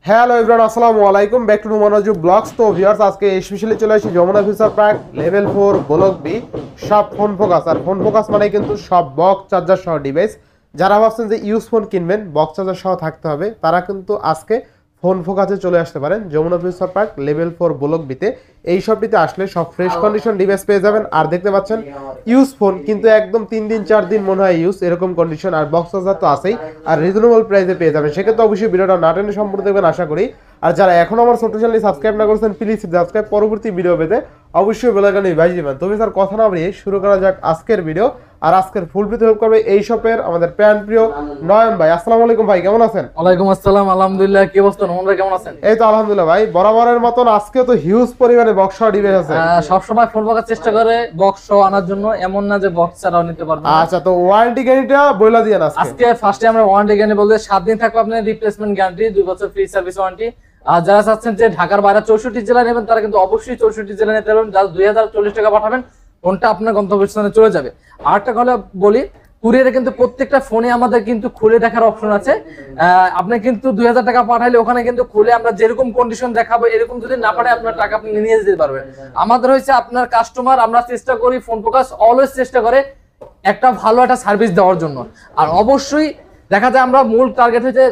Hello everyone, আসসালামু আলাইকুম, back to নুমানজু ব্লগস। তো ভিউয়ার্স, আজকে স্পেশালি চলে আসি Jamuna future park level 4 block B সব ফোন ফোকাস। আর ফোন ফোকাস মানে কিন্তু সব বক্স চার্জার সহ ডিভাইস। যারা ভাবছেন যে ইউজ ফোন কিনবেন বক্স চার্জার সহ থাকতে হবে, তারা কিন্তু আজকে ফোন ফোকাসে চলে আসতে পারেন Jamuna future park level 4 block বিতে। এই শপটিতে আসলে সব ফ্রেশ কন্ডিশন ডিভাইস পেয়ে যাবেন। আর দেখতে পাচ্ছেন ইউজ ফোন কিন্তু একদম 3 দিন 4 দিন মনে হয় ইউজ, এরকম কন্ডিশন। আর বক্স চার্জার তো আছেই, আর রিজনেবল প্রাইসে পেয়ে যাবেন। সেক্ষেত্রে অবশ্যই ভিডিওটা না টেনে সম্পূর্ণ দেখবেন আশা করি। আর যারা এখন আমার ছোট চ্যানেল সাবস্ক্রাইব না করেছেন, প্লিজ সাবস্ক্রাইব, পরবর্তী ভিডিও পেতে অবশ্যই বেল আইকনে বাজিয়ে দিবেন। তবে স্যার কথা না বাড়িয়ে শুরু করা যাক আজকের ভিডিও। আর আজকের ফুল ভিডিও হেল্প করবে এই শপের আমাদের প্যান প্রিয় নয়ন ভাই। আসসালামু আলাইকুম ভাই, কেমন আছেন? ওয়ালাইকুম আসসালাম, আলহামদুলিল্লাহ। কি অবস্থা নমন ভাই, কেমন আছেন? এই তো আলহামদুলিল্লাহ ভাই, বরাবরের মতন আজকে তো হিউজ পরিমাণে বক্স সহ ডিভাইস আছে। সব সময় ফোন পাওয়ার চেষ্টা করে বক্স সহ আনার জন্য, এমন না যে বক্স ছাড়াও নিতে পারবেন। আচ্ছা, তো ওয়ারেন্টি গ্যারান্টিটা বইলা দিয়েন আজকে ফার্স্টে আমরা ওয়ারেন্টি গ্যারান্টি বলতে 7 দিন থাকবে আপনার রিপ্লেসমেন্ট গ্যারান্টি, 2 বছর ফ্রি সার্ভিস ওয়ারেন্টি। আর যারা চাচ্ছেন যে ঢাকার বাইরে 64 জেলা নেবেন, তারা কিন্তু অবশ্যই 64 জেলা নিতে পারবেন। যারা 2040 টাকা পাঠাবেন, ফোনটা আপনার গন্তব্যস্থানে চলে যাবে। আরেকটা কথা বলি, কুরিয়ারে কিন্তু প্রত্যেকটা ফোনে আমাদের কিন্তু খুলে দেখার অপশন আছে। আপনি কিন্তু 2000 টাকা পাঠাইলে ওখানে কিন্তু খুলে আমরা যেরকম কন্ডিশন দেখাবো, এরকম যদি না পারে আপনার টাকা আপনি নিয়ে যেতে পারবেন। আমাদের হচ্ছে আপনার কাস্টমার, আমরা চেষ্টা করি, ফোন ফোকাস অলওয়েজ চেষ্টা করে একটা ভালো একটা সার্ভিস দেওয়ার জন্য। আর অবশ্যই দেখা যায় আমরা মূল টার্গেট হচ্ছে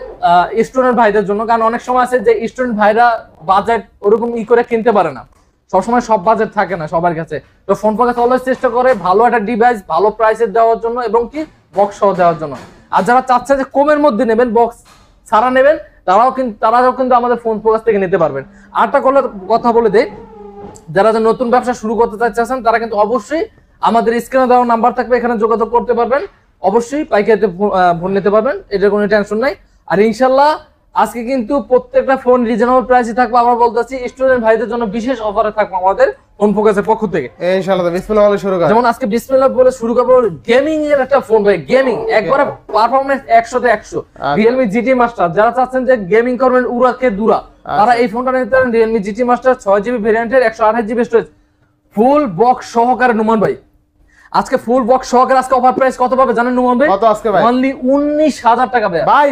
স্টুডেন্ট ভাইদের জন্য, কারণ অনেক সময় আছে যে স্টুডেন্ট ভাইরা বাজেট ওরকম করে কিনতে পারে না, সবসময় সব বাজেট থাকে না সবার কাছে। তো ফোন ফোকাস অলওয়েজ চেষ্টা করে ভালো একটা ডিভাইস ভালো প্রাইসে দেওয়ার জন্য এবং কি বক্স সহ দেওয়ার জন্য। আর যারা চাচ্ছে যে কমের মধ্যে নেবেন, বক্স ছাড়া নেবেন, তারাও কিন্তু আমাদের ফোন ফোকাস থেকে নিতে পারবেন। আরেকটা কথা বলে দেই, যারা নতুন ব্যবসা শুরু করতে চাচ্ছেন, তারা কিন্তু অবশ্যই আমাদের স্ক্রিনে দেওয়া নাম্বার থাকবে, এখানে যোগাযোগ করতে পারবেন। অবশ্যই পাইকারিতে ফোন নিতে পারবেন, এটার কোনো টেনশন নাই। আর ইনশাল্লাহ আজকে কিন্তু প্রত্যেকটা ফোন রিজনেবল প্রাইসে থাকবে। আমরা বলতেছি স্টুডেন্ট ভাইদের জন্য বিশেষ অফারে থাকবে আমাদের ফোন ফোকাসের পক্ষ থেকে। ইনশাআল্লাহ বিসমিল্লাহ বলে শুরু করা। যেমন আজকে বিসমিল্লাহ বলে শুরু করব গেমিং এর একটা ফোন ভাই, গেমিং একবারে পারফরম্যান্স 100 তে 100, Realme GT Master। যারা চাচ্ছেন যে গেমিং করবেন উড়াকে দুরা, তারা এই ফোনটা নিতে পারেন। Realme GT Master 6GB ভেরিয়েন্টের 128GB স্টোরেজ, ফুল বক্স সহকারে। নুমান ভাই আজকে ফুল বক্স সহকারে আজকে অফার প্রাইস কত পাবে জানেন নুমান ভাই? কত আজকে ভাই? অনলি 19000 টাকা ভাই। ভাই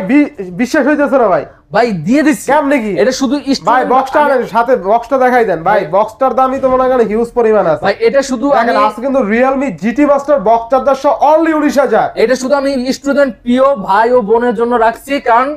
বিশ্বাস হইতেছে না ভাই? ভাই দিয়ে দিচ্ছি। কেমনে কি? এটা শুধু ভাই বক্সটা সাথে বক্সটা দেখাই দেন ভাই। বক্সটার দামই তো মনে করেন হিউজ পরিমাণ আছে ভাই। এটা শুধু দেখেন, আজকে কিন্তু Realme GT Master box charger সহ অনলি 19000। এটা শুধু আমি স্টুডেন্ট প্রিয় ভাই ও বোনের জন্য রাখছি, কারণ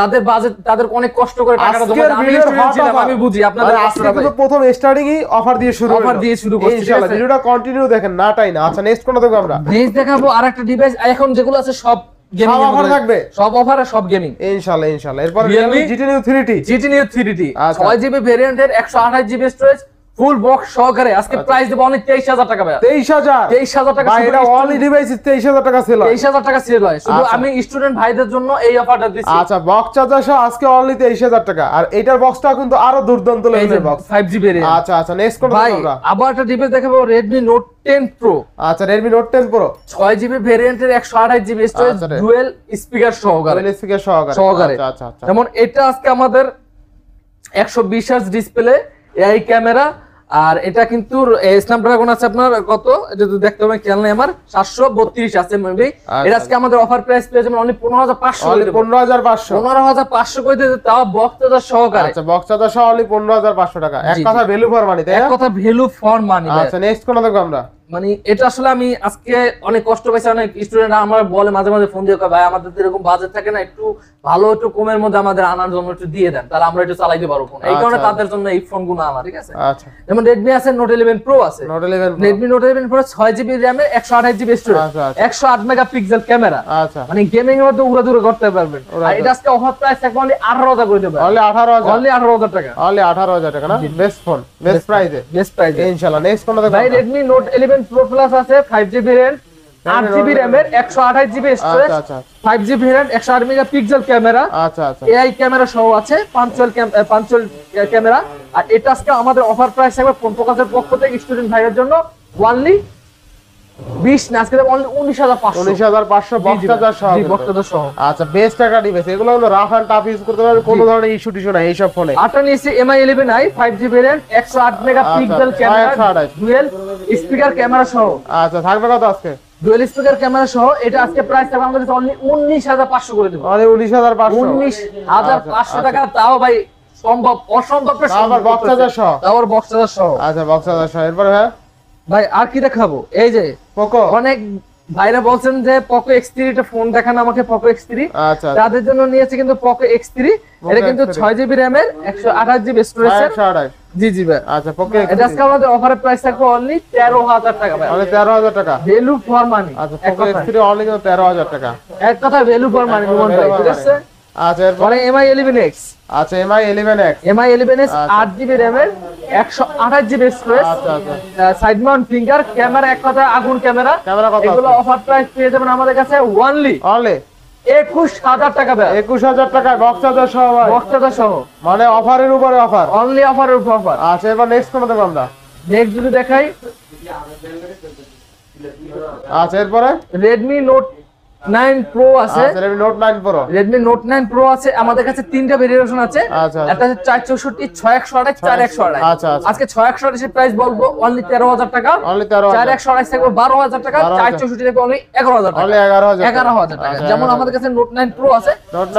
তাদের বাজেট, তাদের অনেক কষ্ট করে টাকাটা জমা দেয়। আমি স্টুডেন্ট ছিলাম, আমি বুঝি আপনাদের আজকে কিন্তু প্রথম স্টার্টিং ই অফার দিয়ে শুরু করছি। ইনশাআল্লাহ ভিডিওটা কন্টিনিউ দেখেন, না টাই না। আচ্ছা, নেক্সট কোন দেখব আমরা? নেক্সট দেখাবো আরেকটা ডিভাইস। এখন যেগুলো আছে সব গেমিং অফার থাকবে, সব অফার আর সব গেমিং। ইনশাআল্লাহ এরপর Realme GT Neo 3T, GT Neo 3T 6GB ভেরিয়েন্টের 128GB স্টোরেজ, ফুল বক্স সহকারে। আজকে প্রাইস দেব অনেক 23000 টাকা ভাই। 23000 টাকা। ভাই এটা অনলি ডিভাইস 23000 টাকা সেল হয়, 23000 টাকা সেল হয়। শুধু আমি স্টুডেন্ট ভাইদের জন্য এই অফারটা দিচ্ছি। আচ্ছা, বক্স চার্জার সহ আজকে অনলি 23000 টাকা। আর এটার বক্সটা কিন্তু আরো দুর্দান্ত লেভেলের বক্স, 5G ভেরিয়েন্ট। আচ্ছা নেক্সট কোন ভাই আমরা? আবার একটা ডিভাইস দেখাবো, Redmi Note 10 Pro। আচ্ছা, Redmi Note 10 Pro 6GB ভেরিয়েন্টের 128GB স্টোরেজ, ডুয়াল স্পিকার সহকারে। স্পিকার সহকারে। আচ্ছা যেমন এটা আজকে আমাদের 120 হার্জ ডিসপ্লে, এআই ক্যামেরা। আর এটা কিন্তু স্ন্যাপড্রাগন আছে আপনার কত, এটা তো দেখতে হবে খেয়াল নেই আমার, 732 আছে মেবি। এটা আজকে আমাদের অফার প্রাইস পেয়ে যাবেন অনলি 15500। 15500 কই দিতে, তাও বক্স চার্জার সহকারে। আচ্ছা, বক্স চার্জার সহ অনলি 15500 টাকা। এক কথা ভ্যালু ফর মানি, তাই না? এক কথা ভ্যালু ফর মানি। আচ্ছা, নেক্সট কোন দেখব আমরা? মানে এটা আসলে আমি আজকে অনেক কষ্ট পাইছি। অনেক স্টুডেন্ট আমার বলে মাঝে মাঝে ফোন দিয়ে, ভাই আমাদের তো এরকম বাজেট থাকে না, একটু ভালো একটু কমের মধ্যে আমাদের আনার জন্য একটু দিয়ে দেন, তাহলে আমরা একটু চালাইতে পারবো ফোন। এই কারণে তাদের জন্য এই ফোনগুলো আনা, ঠিক আছে? আচ্ছা, যেমন Redmi আছে Note 11 Pro আছে, Redmi Note 11 Pro 6GB RAM এর 128GB স্টোরেজ, 108 মেগাপিক্সেল ক্যামেরা। আচ্ছা, মানে গেমিং এর মধ্যে উড়াদুরা করতে পারবেন। আর এটা আজকে অফার প্রাইস থাকবে অনলি 18000 করে দেব। অনলি 18000 টাকা। অনলি 18000 টাকা না? বেস্ট ফোন, বেস্ট প্রাইসে, ইনশাআল্লাহ। নেক্সট কোন দেখব ভাই? Redmi Note 11 Pro Plus আছে 5G ভেরিয়েন্ট, 8GB RAM এর 128GB storage, 5G variant, 108 megapixel camera. আচ্ছা, এআই ক্যামেরা সহ আছে, পাঞ্চুয়াল ক্যামেরা। আর এটা আজকে আমাদের অফার প্রাইস থাকবে ফোন ফোকাসের পক্ষ থেকে স্টুডেন্ট ভাইয়ের জন্য অনলি 20 না, আজকে অনলি 19500 বক্স চার্জার সহ। আচ্ছা, বেস্ট একটা ডিভাইস। এগুলো হলো রাফ এন্ড টাফ ইউজ করতে পারবেন, কোনো ধরনের ইস্যু টিস্যু নাই এই সব ফোনে। আটা নিচে MI 11i 5G variant, 108 megapixel camera, dual speaker camera সহ। আচ্ছা, থাকবে কত আজকে? ডুয়াল স্পিকার ক্যামেরা সহ এটা আজকে প্রাইস থাকবে আমাদের কাছে অনলি 19500 করে দেব। মানে 19500 19500 টাকা, তাও ভাই সম্ভব অসম্ভবটা আবার বক্স চার্জার সহ। আবার বক্স চার্জার সহ। আচ্ছা বক্স চার্জার সহ। এরপর হ্যাঁ ভাই আর কি দেখাবো, এই যে পোকো। অনেক ভাইরা বলছেন যে Poco X3 এটা ফোন দেখান আমাকে, Poco X3 আচ্ছা তাদের জন্য নিয়েছে কিন্তু Poco X3। এটা কিন্তু 6GB RAM এর 128GB স্টোরেজ এর। 128। জি জি ভাই। আচ্ছা পোকো এটা আজকে আমাদের অফারের প্রাইস থাকবে অনলি 13000 টাকা ভাই। মানে 13000 টাকা ভ্যালু ফর মানি। আচ্ছা পোকো X3 অনলি 13000 টাকা। এক কথা ভ্যালু ফর মানি রুমান ভাই, ঠিক আছে? আচ্ছা এরপর পরে MI 11X। আচ্ছা MI 11X। MI 11X 8GB RAM এর 128GB স্টোরেজ। আচ্ছা আচ্ছা সাইড মাউন্ট ফিঙ্গার ক্যামেরা, এক কথা আগুন ক্যামেরা। ক্যামেরা কত এগুলো অফার প্রাইস পেয়ে যাবেন আমাদের কাছে অনলি 21000 টাকা ভাই। 21000 টাকায় বক্স চার্জার সহ ভাই। বক্স চার্জার সহ মানে অফারের উপরে অফার। অনলি অফারের উপর অফার। আচ্ছা এবার নেক্সট কোন দেব আমরা? নেক্সট যদি দেখাই আচ্ছা এরপরে Redmi Note 9 Pro আছে। আচ্ছা Redmi Note 9 Pro। Redmi Note 9 Pro আছে আমাদের কাছে তিনটা ভেরিয়েশন আছে। আচ্ছা একটা হচ্ছে 464, 6128, 4128। আচ্ছা আচ্ছা আজকে 6128 এর প্রাইস বলবো অনলি 13000 টাকা। অনলি 13000। 4128 থাকবে 12000 টাকা। 464 থাকবে অনলি 11000 টাকা। অনলি 11000 11000 টাকা। যেমন আমাদের কাছে Note 9 Pro আছে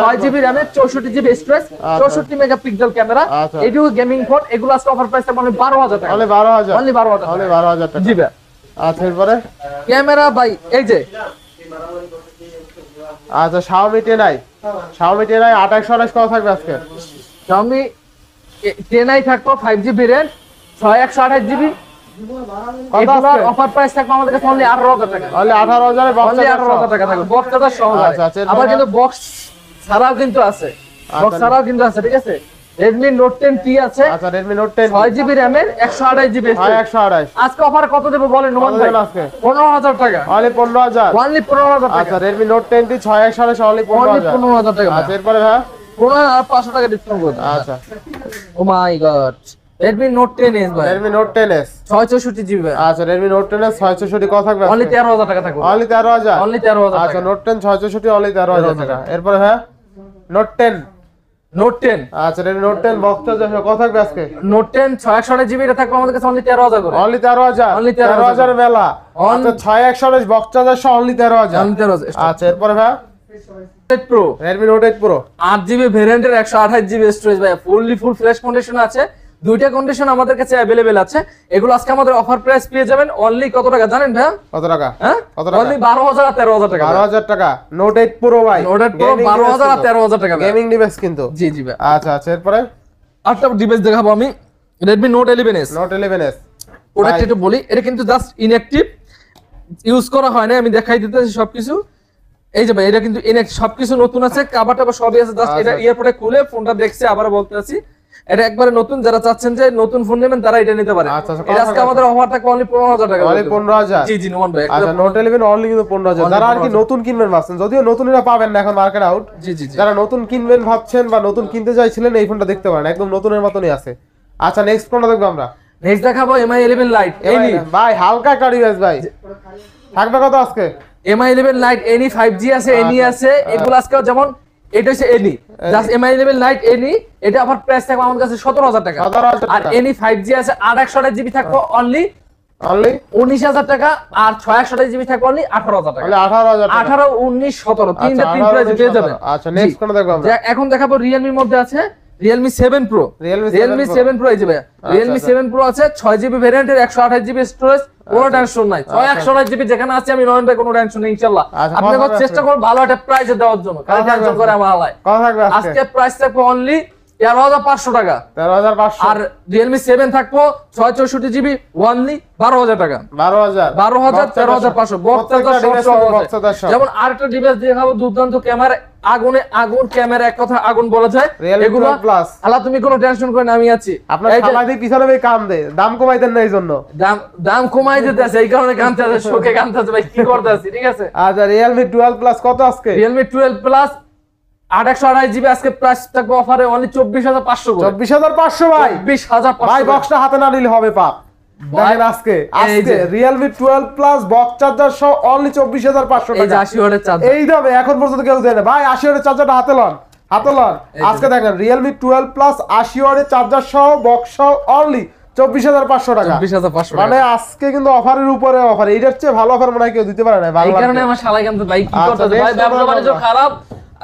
6GB RAM এর 64GB স্টোরেজ, 64 মেগাপিক্সেল ক্যামেরা, এটিও গেমিং ফোন। এগুলো আজকে অফার প্রাইস থাকবে অনলি 12000 টাকা। অনলি 12000। অনলি 12000 অনলি 12000 টাকা। জি ভাই। আচ্ছা এরপরে ক্যামেরা ভাই এই যে আচ্ছা Xiaomi 10i। Xiaomi 10i 2828 কত থাকবে আজকে? Xiaomi 10i থাকবে 5GB ভেরিয়েন্ট 6128GB। কত এগুলোর আছে? অফার প্রাইস থাকবে আমাদের কাছে অনলি 18000 টাকা। অনলি 18000 এ বক্স অনলি চার্জার 18000 টাকা থাকবে বক্স চার্জার সহ। আচ্ছা, আচ্ছা, এরপরে? আবার কিন্তু বক্স ছাড়াও কিন্তু আছে, বক্স ছাড়াও কিন্তু আছে, ঠিক আছে? Redmi Note 10T আছে। আচ্ছা Redmi Note 10 6GB RAM এর 128GB হয় 128। আজকে অফার কত দেব বলেন নোমান ভাই? আজকে 15000 টাকা। অনলি 15000। অনলি 15000 টাকা। আচ্ছা Redmi Note 10T 6128 only only 15000। 15000 টাকা। আচ্ছা এরপরে হ্যাঁ 15500 টাকা ডিসকাউন্ট করে দেব। আচ্ছা ও মাই গড। Redmi Note 10s ভাই। Redmi Note 10s 664GB ভাই। আচ্ছা Redmi Note 10s 664 কত থাকবে? অনলি 13000 টাকা থাকবে। অনলি 13000। অনলি 13000 আচ্ছা টাকা। Note 10 664 অনলি 13000 টাকা। এরপরে হ্যাঁ Note 10। Note 10 আচ্ছা Redmi Note 10 বক্স চার্জার কত থাকবে আজকে? Note 10 628GB এটা থাকবে আমাদের কাছে অনলি 13000 করে। অনলি 13000। Only 13000 এর মেলা। Only- আচ্ছা 6128 বক্স চার্জার সহ অনলি 13000। অনলি 13000। আচ্ছা এরপরে ভাই Pro Redmi Note 8 Pro 8GB ভেরিয়েন্টের 128GB স্টোরেজ ভাই, ফুল ফ্রেশ কন্ডিশন আছে। দুইটা কন্ডিশন আমাদের কাছে अवेलेबल আছে। এগুলো আজকে আমাদের অফার প্রাইস পেয়ে যাবেন অনলি কত টাকা জানেন ভাই? কত টাকা? হ্যাঁ কত টাকা? অনলি 12000 আর 13000 টাকা। 12000 টাকা Note 8 Pro ভাই। Note 8 Pro 12000 আর 13000 টাকা। গেমিং ডিভাইস কিন্তু। জি জি ভাই। আচ্ছা আচ্ছা এরপরে আরেকটা ডিভাইস দেখাবো আমি, Redmi Note 11s। Note 11s ওটা একটু বলি, এটা কিন্তু জাস্ট ইনঅ্যাকটিভ, ইউজ করা হয় না। আমি দেখাই দিতেছি সবকিছু। এই যে ভাই এটা কিন্তু সবকিছু নতুন আছে, কভার টাভার সবই আছে। জাস্ট এটা এয়ারপোর্টে খুলে ফোনটা দেখছে, আবার বলতে আছি এটা একবারে নতুন। যারা চাচ্ছেন যে নতুন ফোন নেবেন তারা এটা নিতে পারে। আচ্ছা, এটা আজকে আমাদের অফার থাকবে অনলি 15000 টাকা। অনলি 15000। জি জি নোমান ভাই। আচ্ছা Note 11 অনলি কিন্তু 15000। যারা আর কি নতুন কিনবেন ভাবছেন, যদিও নতুনরা পাবেন না এখন মার্কেট আউট। জি জি জি। যারা নতুন কিনবেন ভাবছেন বা নতুন কিনতে চাইছিলেন এই ফোনটা দেখতে পারেন, একদম নতুনের মতনই আছে। আচ্ছা নেক্সট কোনটা দেখবো আমরা? নেক্সট দেখাবো MI 11 Lite Any। ভাই হালকা কারিবাস ভাই থাকবে কত আজকে? MI 11 Lite Any 5G আছে, Any আছে। এগুলো আজকে যেমন এটা হচ্ছে Any, just MI 11 Lite Any, এটা আবার প্রাইস থাকবে আমাদের কাছে 17000 টাকা। 17000 আর টাকা। Any 5G আছে 128GB থাকবে অনলি অনলি 19000 টাকা। আর 628GB থাকবে অনলি 18000 টাকা। অনলি 18000 টাকা। 18, 19, 17 তিনটা তিন প্রাইস পেয়ে যাবেন। আচ্ছা নেক্সট কোনটা দেখবো আমরা? এখন দেখাবো Realme এর মধ্যে আছে Realme 7 Pro। Realme 7 Pro এই যে ভাই, Realme 7 Pro আছে 6GB ভেরিয়েন্টের 128GB স্টোরেজ, কোনো টেনশন নাই। 128GB যেখানে আছে আমি নয়ন ভাই, কোনো টেনশন নেই ইনশাআল্লাহ। আচ্ছা, আপনি কত চেষ্টা করুন ভালো একটা প্রাইসে দেওয়ার জন্য, কারণ টেনশন করে আমার আলাই। কত থাকবে আজকে? আজকে প্রাইস থাকবে অনলি 13500 টাকা। 13500। আর Realme 7 থাকবো 664GB অনলি 12000 টাকা। 12000 13500 বক্স চার্জার। যেমন আরেকটা ডিভাইস দেখাবো, দুর্দান্ত ক্যামেরা, আগুন ক্যামেরা, এক কথা আগুন বলা যায়। Realme এগুলো 12 Plus। আলা তুমি কোনো টেনশন করে না, আমি আছি। আপনার এই যে সামাজিক পিছনে ভাই কাম দেয়, দাম কমাইতেন না এই জন্য। দাম কমাই দিতে আছে, এই কারণে কামতে আছে, শোকে কামতে আছে ভাই, কি করতে আছি, ঠিক আছে? আচ্ছা Realme 12 Plus কত আজকে? Realme 12 Plus 128GB আজকে প্রাইস থাকবে অফারে অনলি 24500 করে। 24500 ভাই। 24500 ভাই বক্সটা হাতে না নিলে হবে পাপ। দেখেন আজকে Realme 12 Plus বক্স চার্জার সহ অনলি 24500 এই যে টাকা। 80 ওয়াটের চার্জার। এই দামে এখন পর্যন্ত কেউ দেয় না ভাই। 80 ওয়াটের চার্জারটা হাতে লন। আজকে দেখেন Realme 12 Plus 80 ওয়াটের চার্জার সহ বক্স সহ অনলি 24,500 টাকা। 24,500 মানে আজকে কিন্তু অফারের উপরে অফার, এইটার চেয়ে ভালো অফার মনে হয় কেউ দিতে পারে না। এই কারণে আমার শালাই কাম তো ভাই কি করতেছে ভাই, ব্যবসা বাণিজ্য খারাপ।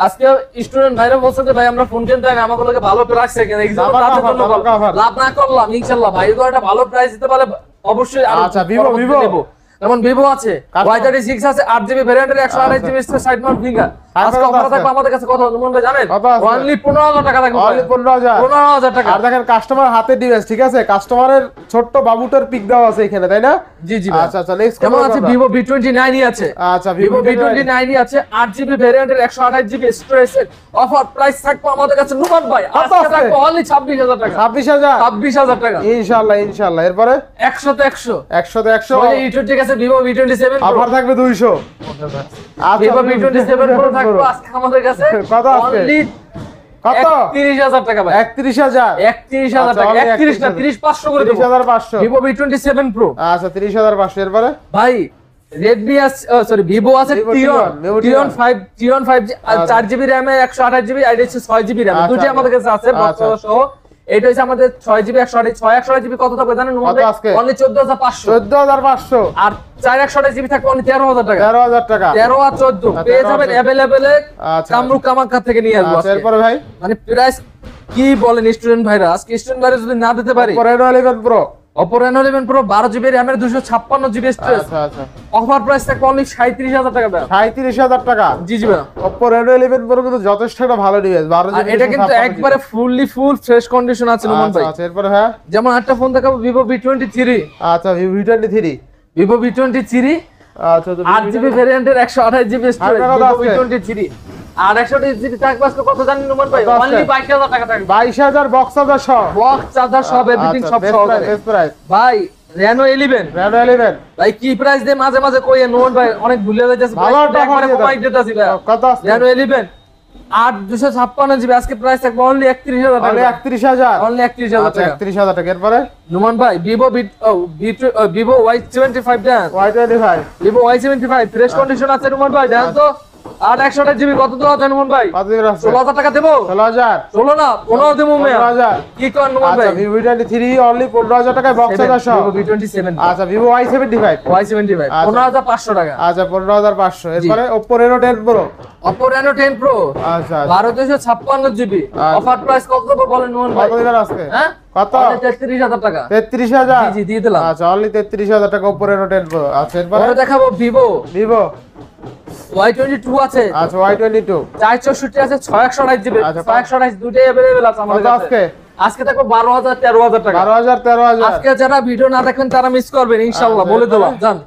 আজকে স্টুডেন্ট ভাইরা বলছে যে ভাই আমরা ফোন কিনতে আগে আমাকে লোকে ভালো প্রাইস দেখেন, এই জন্য তাদের জন্য লাভ না করলাম ইনশাআল্লাহ। ভাই তো একটা ভালো প্রাইস দিতে পারলে অবশ্যই। আচ্ছা ভিভো যেমন ভিভো আছে Y36 আছে 8GB ভ্যারিয়েন্টের 128GB side Mount finger. আজকে অফার থাকবে আমাদের কাছে কত মন ভাই জানেন? অনলি 15,000 টাকা থাকবে। অনলি 15,000 টাকা। আর দেখেন কাস্টমার হাতে ডিভাইস, ঠিক আছে, কাস্টমারের ছোট্ট বাবুটার পিক দাও আছে এখানে, তাই না? জি জি। আচ্ছা আচ্ছা নেক্সট যেমন আছে ভিভো V29 আছে। আচ্ছা ভিভো V29 আছে 8GB ভ্যারিয়েন্টের 128GB storage. Offer price থাকবে আমাদের কাছে নুমান ভাই আজকে থাকবে অনলি 26,000 টাকা। 26,000 টাকা ইনশাআল্লাহ ইনশাআল্লাহ। এরপরে 100 তে 100 100 তে 100 ওই E20 আছে ভিভো V27 অফার থাকবে 200। ভিভো V27 প্রো থাকবে আজকে আমাদের কাছে কত আছে? অনলি কত? 31,000 টাকা ভাই। 31,000 31,000 টাকা। 31 না 30,500 করে দেব। 30,500 ভিভো V27 প্রো। আচ্ছা 30,500। এরপরে ভাই রেডমি আছে সরি ভিভো আছে টিয়ন 5 4GB RAM এ 128GB আর 6GB RAM দুটো আমাদের কাছে আছে বক্স সহ। এটা হচ্ছে আমাদের 6GB 128GB কত থাকবে জানেন? অনলি 14,500 14,500। আর 4 128GB থাকবে অনলি 13,000 টাকা। 13,000 টাকা 13 আর 14 পেয়ে যাবেন अवेलेबल কামরুক কামাখ্যা থেকে নিয়ে আসবো। আচ্ছা এরপরে ভাই মানে প্রাইস কি বলেন স্টুডেন্ট ভাইরা, আজকে স্টুডেন্ট ভাইরা যদি না দিতে পারি Oppo Reno 11 Pro Oppo Reno 11 Pro 12GB RAM এর 256GB স্টোরেজ। আচ্ছা আচ্ছা অফার প্রাইস থাকবে অনলি 37,000 টাকা ভাই। 37,000 টাকা। জি জি ভাই। Oppo Reno 11 Pro কিন্তু যথেষ্ট একটা ভালো ডিভাইস 12 আর এটা কিন্তু একবারে ফুল ফ্রেশ কন্ডিশন আছে নুমান ভাই। আচ্ছা এরপরে হ্যাঁ যেমন একটা ফোন দেখাবো Vivo V23। আচ্ছা V23 Vivo V23 আচ্ছা 8GB ভ্যারিয়েন্টের 128GB storage Vivo V23 আর 128GB থাকবে আজকে কত জানেন নুমান ভাই? অনলি 22,000 টাকা থাকবে। 22,000 বক্স চার্জার সহ বক্স চার্জার সব এভরিথিং সব সহকারে। বেস্ট প্রাইস ভাই Reno 11 ভাই কি প্রাইস দে মাঝে মাঝে কই নুমান ভাই অনেক ভুলে যাচ্ছে ভালো একবারে কমাই দিতেছি ভাই। কত আছে? Reno 11 8 256GB আজকে প্রাইস থাকবে অনলি 31,000 টাকা। অনলি 31,000 অনলি 31,000 টাকা। 31,000 টাকা। এরপরে নুমান ভাই Vivo Y75 দেন। Y25 Vivo Y75 fresh condition আছে নুমান ভাই দেন তো। 8 128GB কত দেওয়া যায় নুমান ভাই? কত দিবেন আছে? 16,000 টাকা দেবো। 16,000 16 না 15 দেবো মেয়া। 15,000 কি কোন নুমান ভাই? আচ্ছা V23 অনলি 15,000 টাকায় বক্স চার্জার সহ। Vivo V27 আচ্ছা Vivo Y75 Y75 15,500 টাকা। আচ্ছা 15,500। এরপরে Oppo Reno 10 Pro Oppo Reno 10 Pro আচ্ছা 1256GB অফার প্রাইস কত দেবো বলেন নুমান ভাই? কত দিবেন আজকে? হ্যাঁ কত? অনলি 33,000 টাকা। 33,000 জি দিয়ে দিলাম। আচ্ছা অনলি 33,000 টাকা Oppo Reno 10 Pro। আচ্ছা এরপরে পরে দেখাবো Vivo Vivo Y22 আছে আচ্ছা Y22 464 আছে 628GB আচ্ছা, 628 দুটোই अवेलेबल আছে আমাদের কত কাছে। আজকে? আজকে থাকবে 12,000 13,000 টাকা। 12,000 13,000 আজকে যারা ভিডিও না দেখেন তারা মিস করবেন ইনশাআল্লাহ আচ্ছা, বলে দিলাম জান।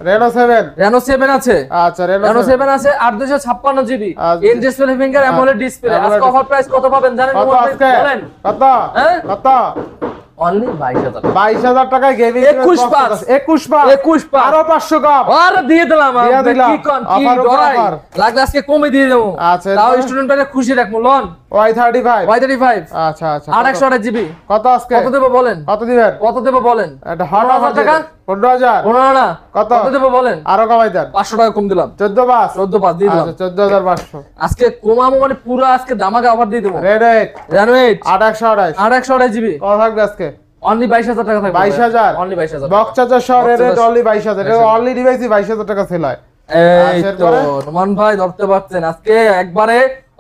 Reno 7 Reno 7 আছে আচ্ছা Reno 7 আছে 8 256GB আচ্ছা। In display finger AMOLED display. আজকে অফার প্রাইস কত পাবেন জানেন কত নুমান ভাই? আজকে? বলেন কত? হ্যাঁ? কত? অনলি 22,000 টাকা। 22,000 টাকায় গেমিং 21 পাস। 21 পাস 21 পাস আরো 500 কাপ আরে দিয়ে দিলাম দিয়ে আপনি দিলাম। কি কোন কি অফার উপর ডরাই অফার। লাগলে আজকে কমে দিয়ে দেবো। আচ্ছা, তাও এরপরে? স্টুডেন্টরা খুশি রাখবো লন Y35 Y35 আচ্ছা আচ্ছা 8 128GB কত আজকে? কত দেবো বলেন? কত দিবেন? কত দেবো বলেন? এটা হট 15,000 টাকা? 15,000 15 না কত? কত দেবো বলেন? আরো কমাই দেন 500 টাকা কম দিলাম। 14 পাস 14 পাস দিয়ে দিলাম। আচ্ছা 14,500 আজকে কমাবো মানে পুরো আজকে দামাকা অফার দিয়ে দেবো। Red 8 Reno 8 828 8 128GB কত থাকবে আজকে? অনলি 22,000 টাকা থাকবে। 22,000 অনলি 22,000 বক্স চার্জার সহ Box Red 8 charger অনলি 22,000 এটা অনলি ডিভাইসই 22,000 টাকা সেল হয়। এই আচ্ছা, তো এরপরে? নোমান ভাই ধরতে পারছেন আজকে একবারে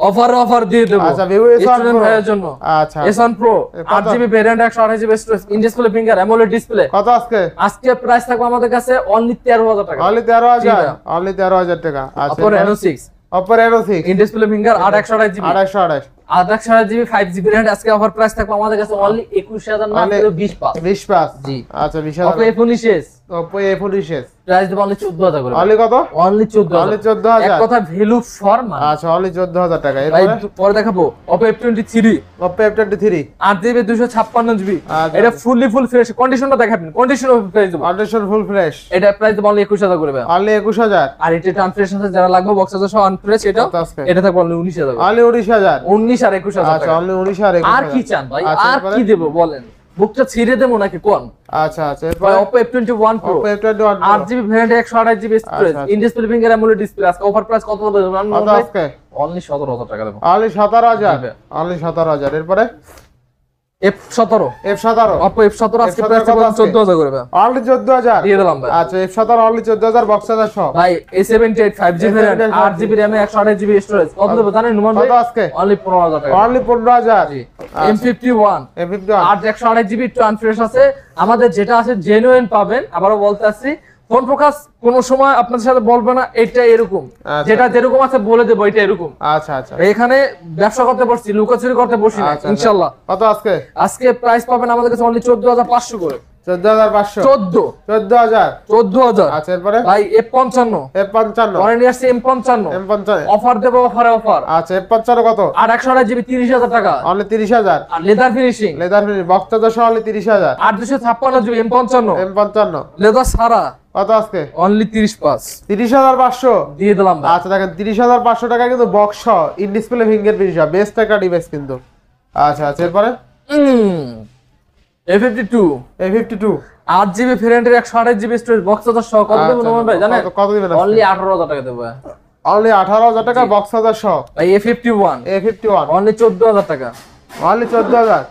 অফার দিয়ে দেবো। আচ্ছা Vivo S1 স্টুডেন্ট Pro ভাইয়ের জন্য আচ্ছা S1 Pro কত? 8GB variant 128GB storage in display finger AMOLED display. কত আজকে? আজকে প্রাইস থাকবে আমাদের কাছে অনলি 13,000 টাকা। অনলি জি 13,000 ভাইয়া। অনলি 13,000 টাকা। আচ্ছা Oppo Reno 6 Oppo Reno 6 in display finger 8 128GB 828 828GB 5GB RAM আজকে অফার প্রাইস থাকবে আমাদের কাছে অনলি 21,000 না অনলি 20 পাস। 20 পাস জি আচ্ছা 20,000 Oppo A19s Oppo A19 price দেব অনলি 14,000 করে। অনলি কত? অনলি 14,000 অনলি 14,000 এক কথা ভ্যালু ফর মানি। আচ্ছা অনলি 14,000 টাকা। ভাই এরপরে পরে দেখাবো Oppo F23 Oppo F23 8GB 256GB আচ্ছা। এটা ফুল ফ্রেশ কন্ডিশনটা দেখাবেন কন্ডিশন প্রাইস দেব কন্ডিশন ফুল ফ্রেশ এটা প্রাইস দেব অনলি 21,000 করে ভাই। অনলি 21,000 আর এটা ট্রান্সফারেশন আছে যারা লাগবে বক্সার সহ আনফ্রেশ এটা কত আজকে? এটা থাকবে অনলি 19,000 করে। অনলি 19,000 19 আর 21,000 আচ্ছা টাকা। অনলি 19 আর 21,000 আর কি চান ভাই? আচ্ছা, আর এরপরে? কি দেব বলেন? বুকটা ছিঁড়ে দেবো নাকি কোন? আচ্ছা আচ্ছা ভাই এরপরে Oppo F21 Pro Oppo F21 Pro 8GB variant 128GB storage আচ্ছা, in display finger AMOLED display আজকে অফার প্রাইস কত হবে জানেন কত আজকে? অনলি 17,000 টাকা দেব। অনলি 17,000 জি ভাই। অনলি 17,000 এরপরে F17 F17 Oppo F17 আজকে F17 প্রাইস কত আজকে? 14000 করে ভাই অনলি 14000 দিয়ে দিলাম ভাই। আচ্ছা F17 অনলি 14000 বক্স চার্জার সহ ভাই A78 5GB RAM 8GB RAM 128GB storage কত দেব জানেন নুমান ভাই? কত আজকে? অনলি 15000 টাকা। অনলি 15000 M51 M51 8 128GB একটু আনফ্রেশ আছে, আমাদের যেটা আছে জেনুইন পাবেন। আবারও বলতে আসছি, ফোন ফোকাস কোন সময় আপনাদের সাথে বলবে না এটা এরকম, আচ্ছা। যেটা যেরকম আছে বলে দেবো এটা এরকম। আচ্ছা আচ্ছা এখানে ব্যবসা করতে বসছি, লুকোচুরি করতে বসি না আচ্ছা, ইনশাআল্লাহ। কত আজকে? আজকে প্রাইস পাবেন আমাদের কাছে অনলি 14500 করে। 14500 14000 14000 আচ্ছা এরপরে ভাই F55 F55 পরে নিয়ে আসছে M55 M55 অফার দেবো, অফার আচ্ছা F55 কত? আর 128GB 30000 টাকা অনলি 30000 আর leather finishing leather finish box charger সহ অনলি 30000 আর 256GB M55 M55 লেদার সারা কত আজকে? অনলি 35 30500 দিয়ে দিলাম ভাই। আচ্ছা দেখেন 30500 টাকা কিন্তু বক্স সহ ইন ডিসপ্লে ফিঙ্গারপ্রিন্ট সহ বেস্ট একটা ডিভাইস কিন্তু। আচ্ছা আচ্ছা এরপরে A52 A52 8GB ভেরিয়েন্টের 128GB স্টোরেজ বক্স চার্জার সহ কত দেব আচ্ছা, নোমান ভাই জানেন? কত দিবেন? অনলি 18000 টাকা দেব ভাই। অনলি 18000 টাকা বক্স চার্জার সহ ভাই A51 A51 অনলি 14000 টাকা অনলি 14000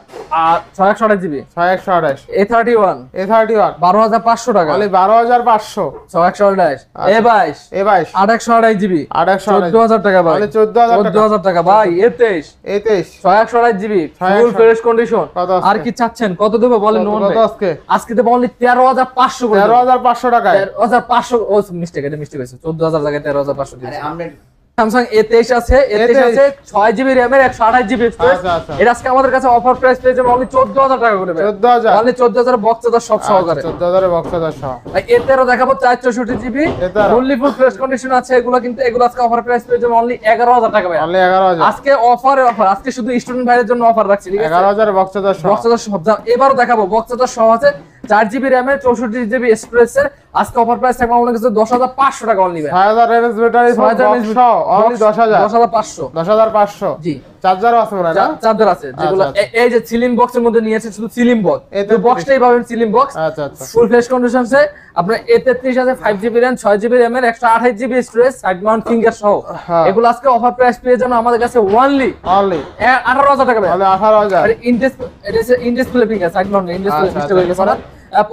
আর 128GB 6128 A31 A31 12500 টাকা অনলি 12500 128 A22 A22 828GB 828 14000 টাকা ভাই। অনলি 14000 টাকা 14000 টাকা ভাই। A23 A23 128GB ফুল 128 ফ্রেশ কন্ডিশন। কত আজকে? আর কি চাচ্ছেন? কত দেব বলেন নোমান কত ভাই? আজকে? আজকে দেব অনলি 13500 করে। 13500 টাকায় 13500 ও মিস্টেক, এটা মিস্টেক হয়েছে। 14000 জায়গায় 13500 দিয়েছি। Samsung A23 আছে, A23 আছে 6GB RAM এর 128GB স্টোরেজ। আচ্ছা, আচ্ছা। এটা আজকে আমাদের কাছে অফার প্রাইস পেয়ে যাবেন অনলি 14000 টাকা করে। 14000 অনলি 14000 বক্স চার্জার সব সহকারে। 14000 এর বক্স চার্জার সহ ভাই A13 দেখাবো 464GB A13 fully full fresh condition আছে এগুলো, কিন্তু এগুলো আজকে অফার প্রাইস পেয়ে যাবেন অনলি 11000 টাকা ভাই। অনলি 11000 আজকে অফার আজকে শুধু স্টুডেন্ট ভাইদের জন্য অফার রাখছি, ঠিক আছে? 11000 এর বক্স চার্জার সহ বক্স চার্জার সব দাম এবারও দেখাবো। বক্স চার্জার সহ আছে 4GB RAM এর 64GB স্টোরেজের আজকে অফার প্রাইস থাকবে আমাদের কাছে 10500 টাকা অনলি ভাই। 6000 এমএএইচ ব্যাটারি বক্স সহ অনলি 10000 10500 10500 জি। চার্জারও আছে মনে হয় না? চার্জার আছে যেগুলো আচ্ছা, এই যে সিলিং বক্সের মধ্যে নিয়েছে, শুধু সিলিং বক্স। এতে এই বক্সটাই পাবেন সিলিং বক্স আচ্ছা আচ্ছা ফুল ফ্রেশ কন্ডিশন আছে। আপনার A33 আছে 5GB RAM 6GB RAM এর 128GB storage side Mount finger সহ। হ্যাঁ। এগুলো আজকে অফার প্রাইস পেয়ে যাবেন আমাদের কাছে অনলি অনলি 18000 টাকা ভাই। Only 18000 in display finger side Mount in display আচ্ছা, মিস্টেক হয়ে গেছে না।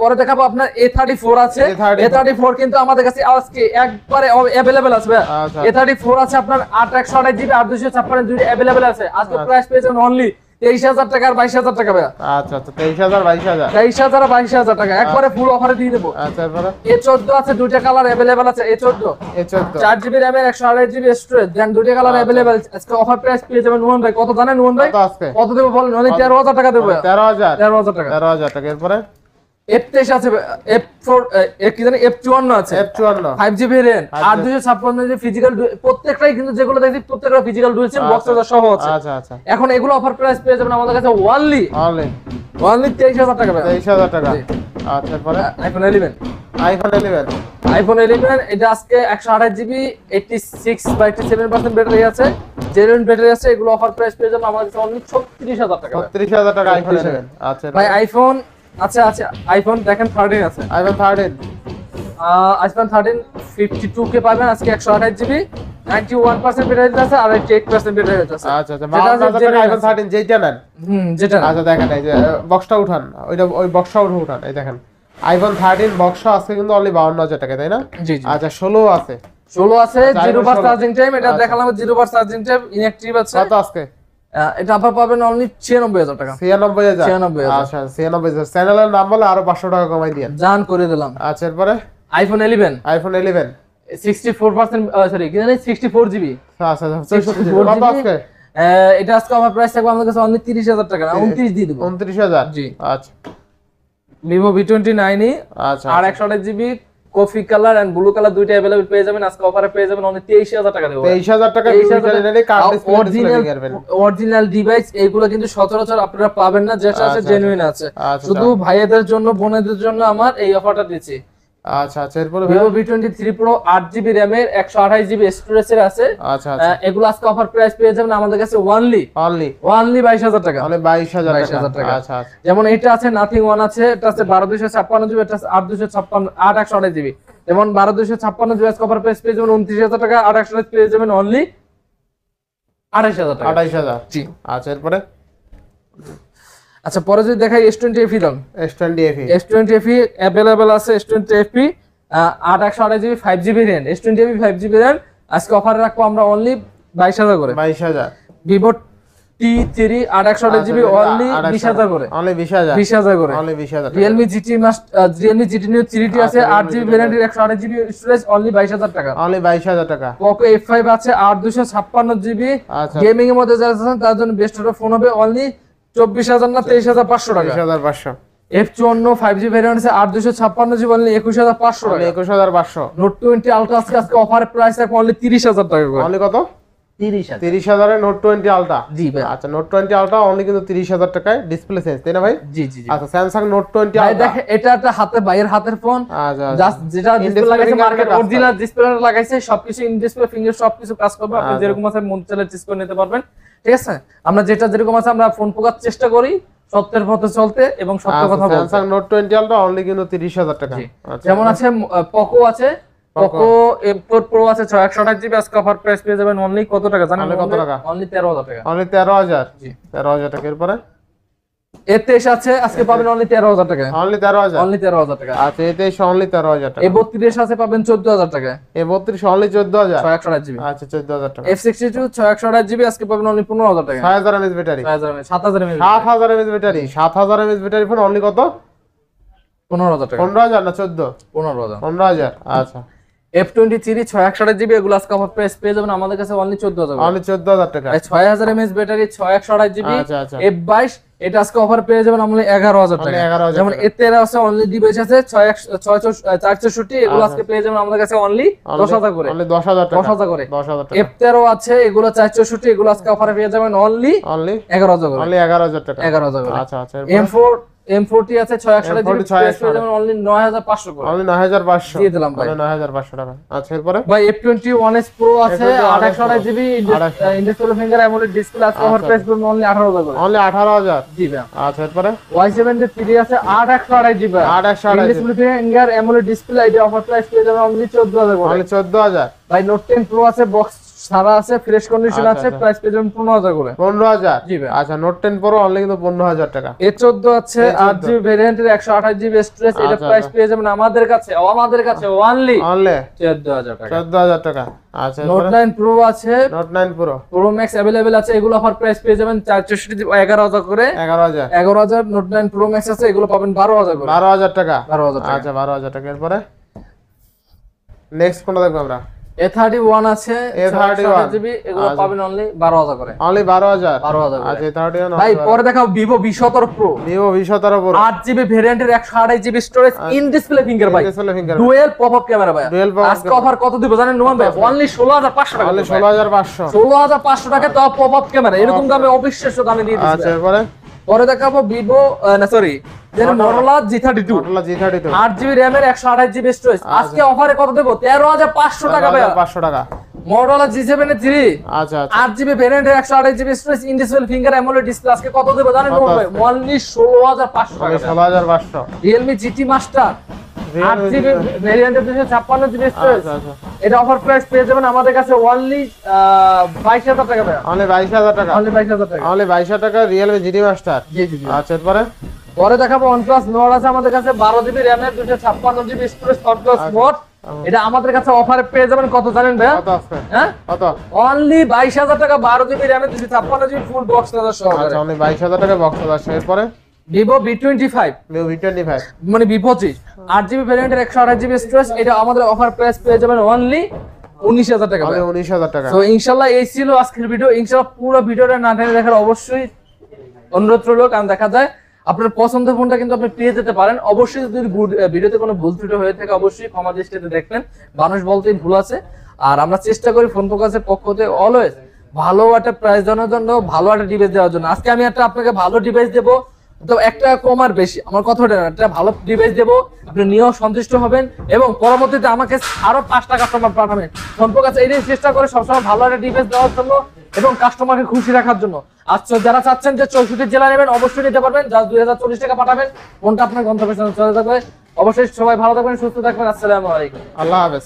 পরে দেখাবো আপনার A34 আছে। A34 A34 কিন্তু আমাদের কাছে আজকে একবারে अवेलेबल আছে ভাই। আচ্ছা। A34 আছে আপনার 8128GB 8256 দুটো अवेलेबल আছে। আজকে আচ্ছা। প্রাইস পেয়েছেন অনলি 23000 টাকা আর 22000 টাকা ভাই। আচ্ছা আচ্ছা 23000 22000 23000 আর 22000 টাকা একবারে ফুল অফারে দিয়ে দেব। আচ্ছা এরপরে A14 আছে দুইটা কালার अवेलेबल আছে। A14 A14 4GB RAM এর 128GB স্টোরেজ দেন দুইটা কালার अवेलेबल। আজকে অফার প্রাইস পেয়ে যাবেন নুমান ভাই। কত জানেন নুমান ভাই? কত আজকে? কত দেব বলেন? অনলি 13000 টাকা দেব। 13000 13000 টাকা। 13000 টাকা এরপরে F23 আছে, F4 কি জানি F54 আছে, F54 5GB RAM আর 256 যে ফিজিক্যাল প্রত্যেকটাই কিন্তু যেগুলো দেখি প্রত্যেকটা physical dual SIM box charger সহ আছে। আচ্ছা আচ্ছা এখন এগুলো অফার প্রাইস পেয়ে যাবেন আমাদের কাছে অনলি অনলি 23000 টাকা ভাই। 23000 টাকা আচ্ছা এরপরে আইফোন 11 আইফোন 11 আইফোন 11 এটা আজকে 128GB 86 বা 87% ব্যাটারি আছে, জেনুইন ব্যাটারি আছে। এগুলো অফার প্রাইস পেয়ে যাবেন আমাদের কাছে অনলি 36000 টাকা ভাই। 36000 টাকা আইফোন 11 আচ্ছা ভাই আইফোন আচ্ছা আচ্ছা আইফোন দেখেন 13 আছে। আইফোন 13 আইফোন 13 52K পাবেন আজকে 128GB 91% ব্যাটারি আছে আর 88% ব্যাটারি আছে। আচ্ছা আচ্ছা 52000 টাকা আইফোন 13 যেটা নেন যেটা আচ্ছা দেখেন এই যে বক্সটা উঠান ওইটা ওই বক্সটা উঠান এই দেখেন আইফোন 13 বক্স আছে কিন্তু অনলি 52000 টাকা তাই না? জি জি আচ্ছা 16 আছে 16 আছে আচ্ছা, 0% 16 চার্জিং টাইম। এটা আচ্ছা। দেখালাম 0% চার্জিং টাইম ইনঅ্যাকটিভ আছে। কত আজকে? এটা আপনারা পাবেন অনলি 96000 টাকা। 96000 96,000 আচ্ছা 96000 চ্যানেলের নাম বলে আরো 500 টাকা কমাই দিয়েন। জান করে দিলাম। আচ্ছা এরপরে আইফোন 11 আইফোন 11 64% সরি কি জানি 64GB আচ্ছা 64 কত আজকে? এটা আজকে আমার প্রাইস থাকবে আমাদের কাছে অনলি 30000 টাকা না 29 দিয়ে দেব। 29000 জি আচ্ছা Vivo V29e আচ্ছা আর 128GB coffee colour and blue colour দুইটা अवेलेबल পেয়ে যাবেন। আজকে অফারে পেয়ে যাবেন অনলি 23000 টাকা দেব। 23000 টাকা কার্ড ডিসপ্লে করবেন। অরিজিনাল ডিভাইস এইগুলো কিন্তু সচরাচর আপনারা পাবেন না, যেটা আছে আচ্ছা, জেনুইন আছে। আচ্ছা, শুধু ভাইয়াদের জন্য বোনেদের জন্য আমার এই অফারটা দিচ্ছি। আচ্ছা আচ্ছা এরপরে Vivo V23 Pro 8GB RAM এর 128GB স্টোরেজের আছে। আচ্ছা আচ্ছা এগুলো আজকে অফার প্রাইস পেয়ে যাবেন আমাদের কাছে অনলি অনলি 22000 টাকা। অনলি 22000 22,000 টাকা টাকা। আচ্ছা আচ্ছা যেমন এটা আছে নাথিং ওয়ান আছে, এটা আছে 12256GB, এটা আছে 8256 8128GB। যেমন 12256GB অফার প্রাইস পেয়ে যাবেন 29000 টাকা, 8128 পেয়ে যাবেন অনলি 28000 টাকা। 28000 জি আচ্ছা এরপরে আচ্ছা পরে যদি দেখাই S20 FE দাম, S20 FE S20 FE available আছে। S20 FE 8/128GB 5GB variant, S20 FE 5GB variant আজকে অফারে রাখবো আমরা অনলি 22,000 করে। 22,000 Vivo T3 8/128GB অনলি 20,000 করে, অনলি 20,000 20,000 করে। Only 20,000 Realme GT Neo 3T আছে 8GB ভেরিয়েন্টের 128GB স্টোরেজ অনলি 22,000 টাকা। অনলি 22,000 টাকা। Poco F5 আছে 8/256GB আচ্ছা গেমিং এর মধ্যে যারা আছেন তার জন্য বেস্ট একটা ফোন হবে অনলি 24,000 না 23,500 টাকা। 23,500 F54 5G ভেরিয়েন্ট আছে 8/256GB অনলি 21,500 টাকা। 21,500 Note 20 Ultra আজকে অফার প্রাইস আছে অনলি 30,000 টাকা করে। অনলি কত? 30,000 30,000 এর Note 20 Ultra। জি ভাই। আচ্ছা Note 20 Ultra অনলি কিন্তু 30,000 টাকায় ডিসপ্লে চেঞ্জ, তাই না ভাই? জি জি জি। আচ্ছা Samsung Note 20 ভাই Ultra দেখে এটা একটা ভাইয়ের হাতের ফোন, আচ্ছা জাস্ট যেটা ডিসপ্লে লাগাইছে মার্কেট অরিজিনাল ডিসপ্লে লাগাইছে, সবকিছু ইন ডিসপ্লে ফিঙ্গার সবকিছু কাজ করবে। আপনি যেরকম আছে মন চাইলে চেঞ্জ করে নিতে পারবেন, ঠিক আছে? আমরা যেটা যেরকম আছে আমরা ফোন পোকার চেষ্টা করি সত্যের পথে চলতে এবং সত্য কথা বলতে। Samsung Note 20 Ultra অনলি কিন্তু 30,000 টাকা। আচ্ছা যেমন আছে Poco আছে, Poco M4 Pro আছে 628GB আজকে অফার প্রাইস পেয়ে যাবেন অনলি কত টাকা জানেন? কত টাকা? অনলি 13,000 টাকা। অনলি 13,000 জি 13,000 টাকা। এরপরে A23 আছে আজকে পাবেন অনলি 13,000 টাকা। অনলি 13,000 অনলি 13,000 টাকা। আচ্ছা A23 অনলি 13,000 টাকা। A32 আছে পাবেন 14,000 টাকা। A32 only 14,000 628GB। আচ্ছা 14,000 টাকা। F62 628GB আজকে পাবেন অনলি 15,000 টাকা। 6000 mAh battery 7,000 mAh 7000 mAh battery 7000 mAh battery phone only কত? 15,000 টাকা। 15,000 না 14? 15,000। 15,000 আচ্ছা F23 628GB এগুলো আজকে অফার প্রাইস পেয়ে যাবেন আমাদের কাছে অনলি 14,000 অনলি 14,000 টাকা। 6000 mAh ব্যাটারি 628GB আচ্ছা আচ্ছা F22 এটা আজকে অফার পেয়ে যাবেন অনলি 11,000 টাকা। 11,000 যেমন এর আছে অনলি ডিভাইস আছে 464 এগুলো আজকে পেয়ে যাবেন আমাদের কাছে অনলি 10,000 করে। অনলি 10,000 টাকা। 10,000 করে। 10,000 টাকা। F13 আছে এগুলো 464 এগুলো আজকে অফারে পেয়ে যাবেন অনলি অনলি 11,000 করে। অনলি 11,000 টাকা। 11,000 করে। আচ্ছা আচ্ছা M40 আছে 628GB পেয়ে যাবেন অনলি 9,500 করে। অনলি 9,500 দিয়ে দিলাম ভাই। অনলি 9,500 টাকা। আচ্ছা এরপরে ভাই F21s Pro আছে 828GB ইন্ডিসপ্লে ফিঙ্গার অ্যামোলেড ডিসপ্লে আজকে অফার প্রাইস করবেন অনলি 18,000 করে। অনলি 18,000 জি ভাই। আচ্ছা এরপরে Y73 আছে 828GB 828 display finger AMOLED display এটা অফার প্রাইস পেয়ে যাবেন অনলি 14,000 করে। অনলি 14,000 ভাই Note 10 Pro আছে বক্স সারা আছে ফ্রেশ কন্ডিশন আছে প্রাইস পেয়ে যাবেন 15,000 করে। 15,000 জি ভাই। আচ্ছা Note 10 Pro অনলি কিন্তু 15,000 টাকা। A14 আছে 8GB ভেরিয়েন্টের 128GB স্টোরেজ এটা প্রাইস পেয়ে যাবেন আমাদের কাছে অনলি অনলি 14,000 টাকা। 14,000 টাকা। আচ্ছা Note 9 Pro আছে Note 9 Pro Pro Max available আছে এগুলো অফার প্রাইস পেয়ে যাবেন 464 11,000 করে। 11,000 11,000 Note 9 Pro Max আছে এগুলো পাবেন 12,000 করে। 12,000 টাকা। 12,000 টাকা। আচ্ছা 12,000 টাকা। এরপরে নেক্সট কোনটা দেখবো আমরা? A31 আছে A31 GB এগুলো পাবেন অনলি 12,000 করে। অনলি 12,000 12,000 করে। আচ্ছা A31 ভাই পরে দেখাও Vivo V17 Pro Vivo V17 Pro 8GB ভেরিয়েন্টের 128GB storage in display finger ভাই display finger dual pop up camera ভাই। Dual pop-up আজকে অফার কত দিব জানেন নোমান ভাই? অনলি 16,500 টাকা। অনলি 16,500 16,500 টাকা তো পপআপ ক্যামেরা এরকম দামে অবিশ্বাস্য দামে দিয়ে আচ্ছা দিচ্ছে। এরপরে পরে দেখাবো Vivo না সরি যেন Motorola G32 Motorola G32 8GB RAM এর 128GB স্টোরেজ আজকে অফারে কত দেব? 13,500 টাকা ভাই। 500 টাকা। Motorola G73 আচ্ছা আচ্ছা 8GB ভেরিয়েন্টের 128GB storage in display finger AMOLED display আজকে কত দেব জানেন কত ভাই? অনলি 16,500 অনলি টাকা। 16,500 Realme GT Master 8GB ভেরিয়েন্টের 256GB স্টোরেজ আচ্ছা আচ্ছা এটা অফার প্রাইস পেয়ে যাবেন আমাদের কাছে অনলি 22,000 টাকা ভাই। অনলি 22,000 টাকা। অনলি 22,000 টাকা। অনলি 22,000 টাকা Realme GT Master। জি জি জি। আচ্ছা এরপরে পরে দেখাবো OnePlus Nord আছে আমাদের কাছে 12GB RAM এর 256GB স্টোরেজ OnePlus Nord এটা আমাদের কাছে অফারে পেয়ে যাবেন কত জানেন ভাই? কত আছে? হ্যাঁ কত? অনলি 22,000 টাকা 12GB RAM এর 256GB ফুল বক্স চার্জার সহ। আচ্ছা অনলি 22,000 টাকা বক্স আছে। এরপরে Vivo V25 Vivo V25 মানে V25 8GB ভেরিয়েন্টের 128GB স্টোরেজ এটা আমাদের অফার প্রাইস পেয়ে যাবেন অনলি 19,000 টাকা ভাই। অনলি 19,000 টাকা। তো ইনশাআল্লাহ এই ছিল আজকের ভিডিও। ইনশাআল্লাহ পুরো ভিডিওটা না টেনে দেখার অবশ্যই অনুরোধ রইল, কারণ দেখা যায় আপনার পছন্দের ফোনটা কিন্তু আপনি পেয়ে যেতে পারেন। অবশ্যই যদি ভিডিওতে কোনো ভুল ত্রুটি হয়ে থাকে অবশ্যই ক্ষমা দৃষ্টিতে দেখবেন, মানুষ বলতেই ভুল আছে। আর আমরা চেষ্টা করি ফোন ফোকাসের পক্ষ থেকে অলওয়েজ ভালো একটা প্রাইস জানার জন্য, ভালো একটা ডিভাইস দেওয়ার জন্য। আজকে আমি একটা আপনাকে ভালো ডিভাইস দেবো, তো একটা কম আর বেশি আমার কথাটা না, একটা ভালো ডিভাইস দেবো, আপনি নিয়েও সন্তুষ্ট হবেন এবং পরবর্তীতে আমাকে আরো 5টা কাস্টমার পাঠাবেন। ফোন ফোকাস এই চেষ্টা করে সবসময় ভালো একটা ডিভাইস দেওয়ার জন্য এবং কাস্টমারকে খুশি রাখার জন্য। আচ্ছা যারা চাচ্ছেন যে 64 জেলা নেবেন অবশ্যই নিতে পারবেন, যা 2040 টাকা পাঠাবেন ফোনটা আপনার গন্তব্যে চলে যাবে। অবশ্যই সবাই ভালো থাকবেন, সুস্থ থাকবেন। আসসালামু আলাইকুম। আল্লাহ হাফেজ।